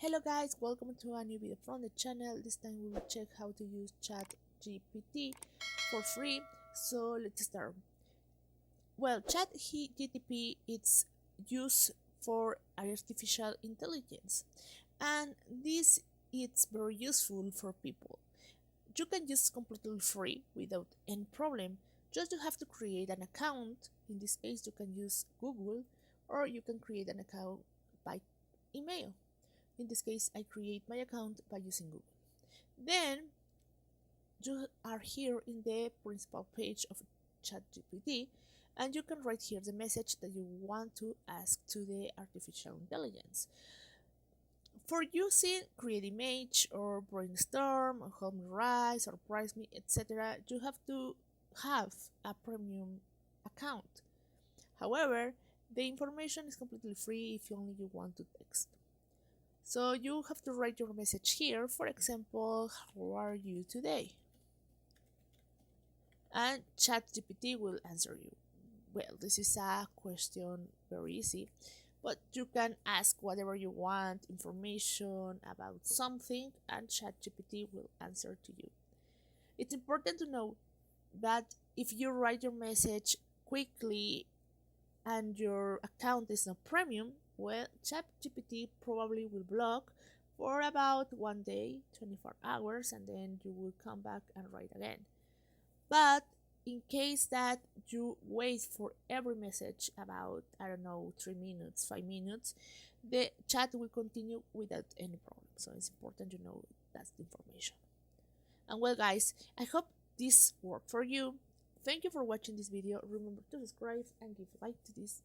Hello guys, welcome to a new video from the channel. This time we will check how to use ChatGPT for free. So let's start. Well, ChatGPT it's used for artificial intelligence, and this it's very useful for people. You can use completely free without any problem. Just you have to create an account. In this case, you can use Google, or you can create an account by email. In this case, I create my account by using Google. Then you are here in the principal page of ChatGPT, and you can write here the message that you want to ask to the artificial intelligence. For using create image or brainstorm or help me rise or price me, etc., you have to have a premium account. However, the information is completely free if only you want to text. So you have to write your message here. For example, how are you today? And ChatGPT will answer you. Well, this is a question very easy, but you can ask whatever you want, information about something, and ChatGPT will answer to you. It's important to know that if you write your message quickly and your account is not premium, well, ChatGPT probably will block for about 1 day, 24 hours, and then you will come back and write again. But in case that you wait for every message about, I don't know, 3 minutes, 5 minutes, the chat will continue without any problem. So it's important you know that's the information. And well, guys, I hope this worked for you. Thank you for watching this video. Remember to subscribe and give a like to this